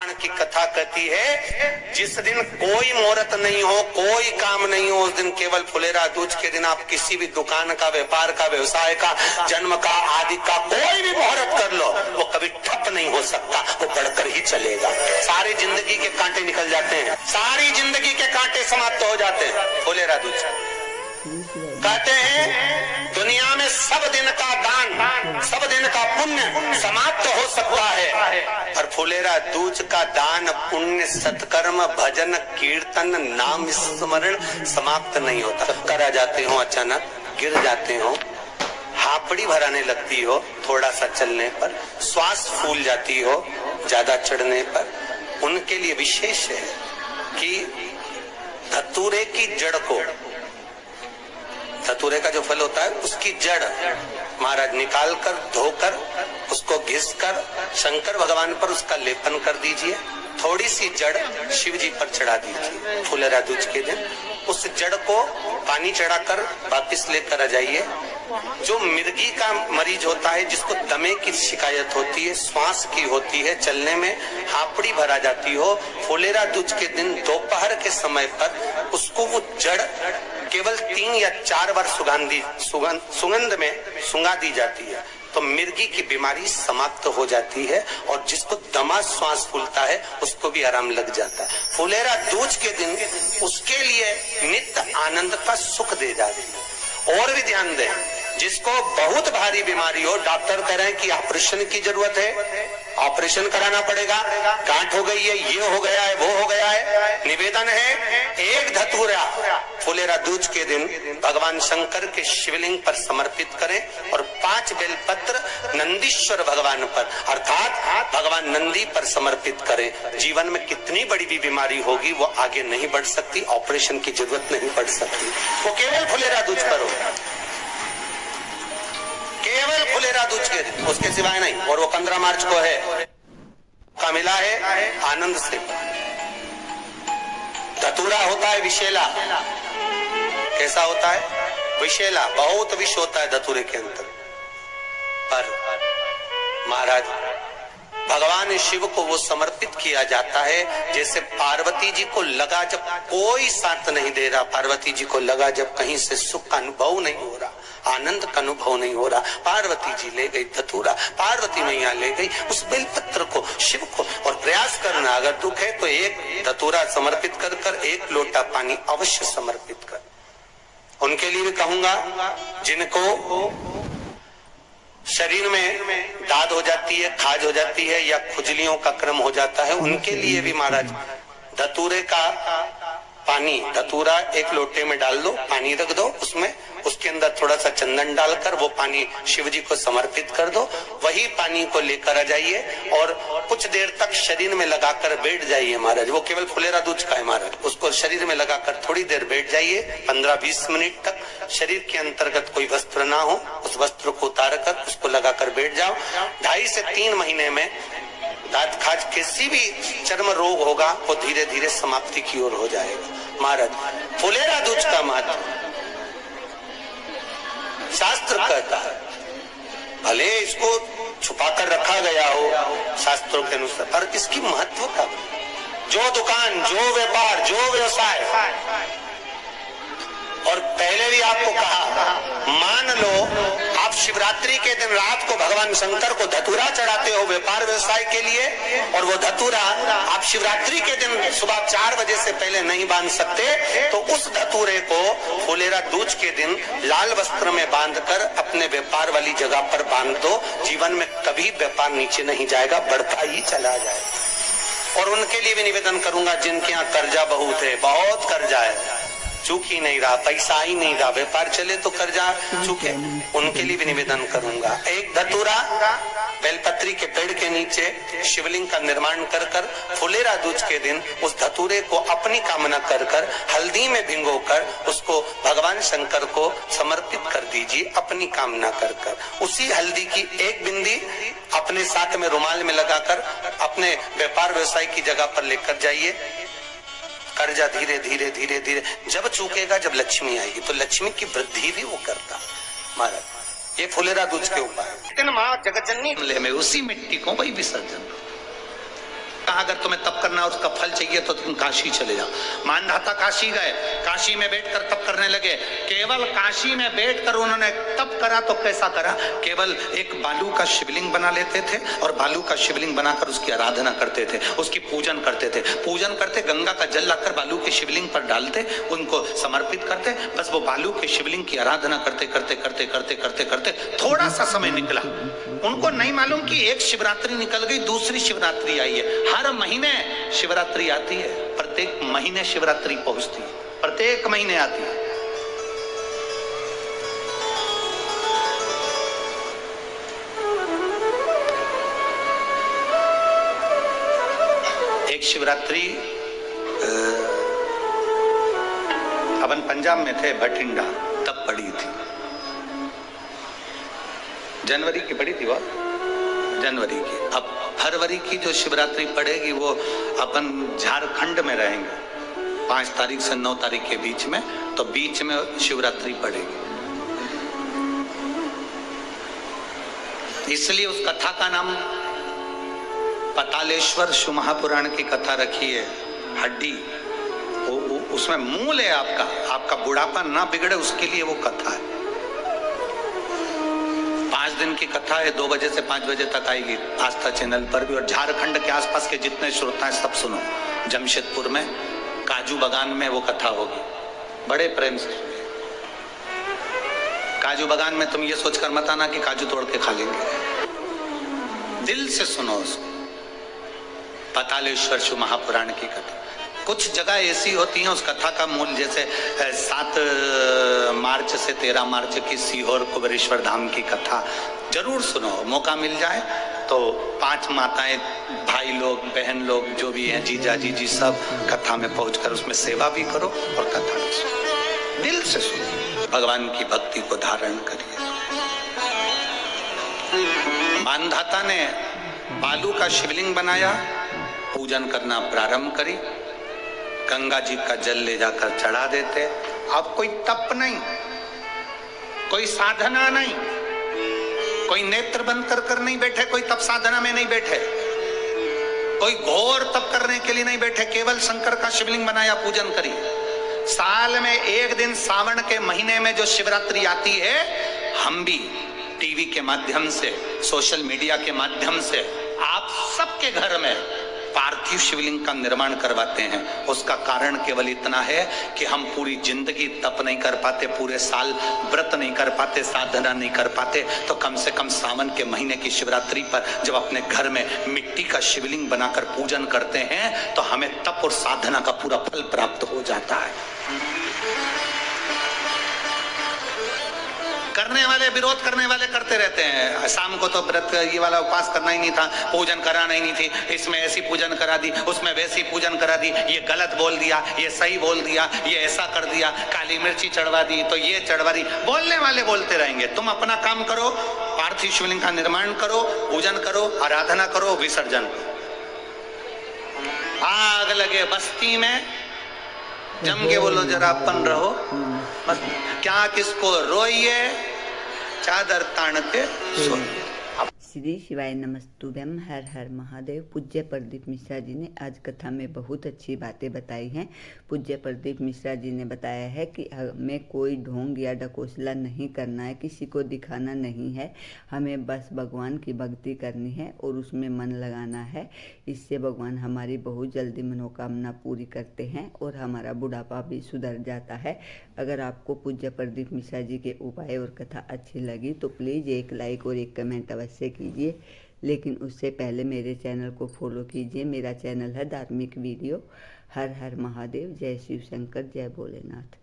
की कथा कहती है, जिस दिन कोई मुहूर्त नहीं हो, कोई काम नहीं हो, उस दिन केवल फुलेरा दूज के दिन आप किसी भी दुकान का, व्यापार का, व्यवसाय का, जन्म का, आदि का कोई भी मुहूर्त कर लो, वो कभी ठप नहीं हो सकता, वो बढ़कर ही चलेगा। सारी जिंदगी के कांटे निकल जाते हैं, सारी जिंदगी के कांटे समाप्त हो जाते हैं। फुलेरा दूज कहते हैं दुनिया में सब दिन का दान, सब दिन का पुण्य समाप्त हो सकता है, पर फुलेरा दूज का दान, पुण्य, सत्कर्म, भजन, कीर्तन, नाम स्मरण समाप्त नहीं होता। करा जाते हो, अचानक गिर जाते हो, हापड़ी भराने लगती हो, थोड़ा सा चलने पर श्वास फूल जाती हो, ज्यादा चढ़ने पर, उनके लिए विशेष है कि धतूरे की जड़ को, धतूरे का जो फल होता है उसकी जड़ महाराज निकाल कर, धोकर, उसको घिस कर शंकर भगवान पर उसका लेपन कर दीजिए। थोड़ी सी जड़ शिव जी पर चढ़ा दीजिए फुलेरा दूज के दिन। उस जड़ को पानी चढ़ाकर वापिस लेकर आ जाइए। जो मिर्गी का मरीज होता है, जिसको दमे की शिकायत होती है, श्वास की होती है, चलने में हापड़ी भरा जाती हो, फुलेरा दूज के दिन दोपहर के समय पर उसको वो जड़ केवल 3 या 4 बार सुगंध में सुंगा दी जाती है, तो मिर्गी की बीमारी समाप्त हो जाती है, और जिसको दमा श्वास फूलता है उसको भी आराम लग जाता है। फुलेरा दूज के दिन उसके लिए नित्य आनंद का सुख दे जाती है। और भी ध्यान दें, जिसको बहुत भारी बीमारी हो, डॉक्टर कह रहे हैं कि ऑपरेशन की जरूरत है, ऑपरेशन कराना पड़ेगा, गांठ हो गई है, ये हो गया है, वो हो गया है, निवेदन है एक धतूरा फुलेरा दूज के दिन भगवान शंकर के शिवलिंग पर समर्पित करें, और 5 बेलपत्र नंदीश्वर भगवान पर अर्थात भगवान नंदी पर समर्पित करें। जीवन में कितनी बड़ी भी बीमारी होगी वो आगे नहीं बढ़ सकती, ऑपरेशन की जरूरत नहीं पड़ सकती, वो केवल फुलेरा दूज पर होगा, केवल फुलेरा दूज के दिन, उसके सिवाय नहीं। और वो 15 मार्च को है, का मिला है आनंद से। धतूरा होता है विषैला, कैसा होता है? विषैला, बहुत विष होता है धतूरे के अंदर। पर महाराज भगवान शिव को वो समर्पित किया जाता है, जैसे पार्वती जी को लगा जब कोई साथ नहीं दे रहा, पार्वती जी को लगा जब कहीं से सुख का अनुभव नहीं हो रहा, आनंद का अनुभव नहीं हो रहा, पार्वती जी ले गई धतूरा, पार्वती मैया ले गई उस बेलपत्र को शिव को। और प्रयास करना, अगर दुख है तो एक धतूरा समर्पित कर कर 1 लोटा पानी अवश्य समर्पित कर। उनके लिए भी कहूंगा जिनको शरीर में दाद हो जाती है, खाज हो जाती है, या खुजलियों का क्रम हो जाता है, उनके लिए भी महाराज धतूरे का पानी, धतूरा 1 लोटे में डाल दो, पानी रख दो उसमें, उसके अंदर थोड़ा सा चंदन डालकर वो पानी शिव जी को समर्पित कर दो। वही पानी को लेकर आ जाइए और कुछ देर तक शरीर में लगाकर बैठ जाइए महाराज। वो केवल फुलेरा दूज का है महाराज, उसको शरीर में लगाकर थोड़ी देर बैठ जाइए, 15-20 मिनट तक। शरीर के अंतर्गत कोई वस्त्र ना हो, उस वस्त्र को उतार कर उसको लगाकर बैठ जाओ। 2.5 से 3 महीने में दांत खाज, किसी भी चर्म रोग होगा वो धीरे धीरे समाप्ति की ओर हो जाएगा। महाराज फुलेरा दूज का महत्व शास्त्र कहता है, भले इसको छुपा कर रखा गया हो शास्त्रों के अनुसार, पर इसकी महत्व का, जो दुकान, जो व्यापार, जो व्यवसाय, और पहले भी आपको कहा, मान लो आप शिवरात्रि के दिन रात को भगवान शंकर को धतूरा चढ़ाते हो व्यापार व्यवसाय के लिए, और वो धतूरा आप शिवरात्रि के दिन सुबह 4 बजे से पहले नहीं बांध सकते, तो उस धतूरे को फुलेरा दूज के दिन लाल वस्त्र में बांधकर अपने व्यापार वाली जगह पर बांध दो। जीवन में कभी व्यापार नीचे नहीं जाएगा, बढ़ता ही चला जाएगा। और उनके लिए भी निवेदन करूंगा जिनके यहाँ कर्जा बहुत है, बहुत कर्जा है, चूक ही नहीं रहा, पैसा ही नहीं रहा, व्यापार चले तो कर्जा चूके, उनके लिए भी निवेदन करूंगा। एक धतूरा बेलपत्री के पेड़ के नीचे शिवलिंग का निर्माण कर कर फुलेरा दूज के दिन उस धतूरे को अपनी कामना कर कर हल्दी में भिंगोकर उसको भगवान शंकर को समर्पित कर दीजिए, अपनी कामना कर कर। उसी हल्दी की 1 बिंदी अपने साथ में रुमाल में लगाकर अपने व्यापार व्यवसाय की जगह पर लेकर जाइए। कर्जा धीरे धीरे धीरे धीरे जब चूकेगा, जब लक्ष्मी आएगी तो लक्ष्मी की वृद्धि भी वो करता महाराज। ये फुलेरा दूज के उपाय। माँ जगत जननी में उसी मिट्टी को वही विसर्जन। कहा अगर तुम्हें तप करना है, उसका फल चाहिए तो तुम काशी चले जाओ। मानधाता काशी गए, काशी में बैठकर तप करने लगे। केवल काशी में बैठकर उन्होंने तप करा तो कैसा करा, केवल एक बालू का शिवलिंग बना लेते थे और बालू का शिवलिंग बनाकर उसकी आराधना करते थे, उसकी पूजन करते थे। पूजन करते, गंगा का जल लाकर बालू के शिवलिंग पर डालते, उनको समर्पित करते। बस वो बालू के शिवलिंग की आराधना करते करते करते करते करते करते थोड़ा सा समय निकला। उनको नहीं मालूम कि एक शिवरात्रि निकल गई, दूसरी शिवरात्रि आई है। हर महीने शिवरात्रि आती है, प्रत्येक महीने शिवरात्रि पहुंचती है, प्रत्येक महीने आती है। एक शिवरात्रि अपन पंजाब में थे, भटिंडा, तब पड़ी थी, जनवरी की पड़ी थी, वो जनवरी की। अब फरवरी की जो शिवरात्रि पड़ेगी वो अपन झारखंड में रहेंगे 5 तारीख से 9 तारीख के बीच में, तो बीच में शिवरात्रि पड़ेगी। इसलिए उस कथा का नाम पतालेश्वर शिव महापुराण की कथा रखी है। हड्डी उसमें मूल है, आपका बुढ़ापा ना बिगड़े उसके लिए वो कथा है। 5 दिन की कथा है, 2 बजे से 5 बजे तक आएगी आस्था चैनल पर भी। और झारखंड के आसपास के जितने श्रोता हैं सब सुनो। जमशेदपुर में काजू बागान में वो कथा होगी, बड़े प्रेम से। काजू बागान में तुम ये सोचकर मत आना कि काजू तोड़ के खा लेंगे, दिल से सुनो उसको। पतालेश्वर शिव महापुराण की कथा। कुछ जगह ऐसी होती हैं उस कथा का मूल, जैसे 7 मार्च से 13 मार्च की सीहोर कुबेरेश्वर धाम की कथा जरूर सुनो, मौका मिल जाए तो। 5 माताएं, भाई लोग, बहन लोग जो भी हैं, जीजा जीजी, सब कथा में पहुंचकर उसमें सेवा भी करो और कथा भी सुनो, दिल से सुनो, भगवान की भक्ति को धारण करिए। मानधाता ने बालू का शिवलिंग बनाया, पूजन करना प्रारंभ करी, गंगा जी का जल ले जाकर चढ़ा देते। अब कोई तप नहीं, कोई साधना नहीं, कोई नेत्र बंद कर नहीं बैठे, कोई तप साधना में नहीं बैठे, कोई घोर तप करने के लिए नहीं बैठे, केवल शंकर का शिवलिंग बनाया, पूजन करी। साल में एक दिन सावन के महीने में जो शिवरात्रि आती है, हम भी टीवी के माध्यम से, सोशल मीडिया के माध्यम से आप सबके घर में पार्थिव शिवलिंग का निर्माण करवाते हैं। उसका कारण केवल इतना है कि हम पूरी जिंदगी तप नहीं कर पाते, पूरे साल व्रत नहीं कर पाते, साधना नहीं कर पाते, तो कम से कम सावन के महीने की शिवरात्रि पर जब अपने घर में मिट्टी का शिवलिंग बनाकर पूजन करते हैं तो हमें तप और साधना का पूरा फल प्राप्त हो जाता है। करने वाले, विरोध करने वाले करते रहते हैं। शाम को तो व्रत ये वाला उपवास करना ही नहीं था, पूजन कराना ही नहीं थी, इसमें ऐसी पूजन करा दी, उसमें वैसी पूजन करा दी, ये गलत बोल दिया, ये सही बोल दिया, ये ऐसा कर दिया, काली मिर्ची चढ़वा दी तो ये चढ़वा दी। बोलने वाले बोलते रहेंगे, तुम अपना काम करो, पार्थिव शिवलिंग का निर्माण करो, पूजन करो, आराधना करो, विसर्जन। आग लगे बस्ती में, जम के बोलो जरा अपन रहो, क्या किसको रोइए, चादर तान के सोइए। श्री शिवाय नमस्तुभ्यम। हर हर महादेव। पूज्य प्रदीप मिश्रा जी ने आज कथा में बहुत अच्छी बातें बताई हैं। पूज्य प्रदीप मिश्रा जी ने बताया है कि हमें कोई ढोंग या ढकोसला नहीं करना है, किसी को दिखाना नहीं है, हमें बस भगवान की भक्ति करनी है और उसमें मन लगाना है। इससे भगवान हमारी बहुत जल्दी मनोकामना पूरी करते हैं और हमारा बुढ़ापा भी सुधर जाता है। अगर आपको पूज्य प्रदीप मिश्रा जी के उपाय और कथा अच्छी लगी तो प्लीज़ एक लाइक और एक कमेंट अवश्य कीजिए, लेकिन उससे पहले मेरे चैनल को फॉलो कीजिए। मेरा चैनल है धार्मिक वीडियो। हर हर महादेव। जय शिव शंकर, जय भोलेनाथ।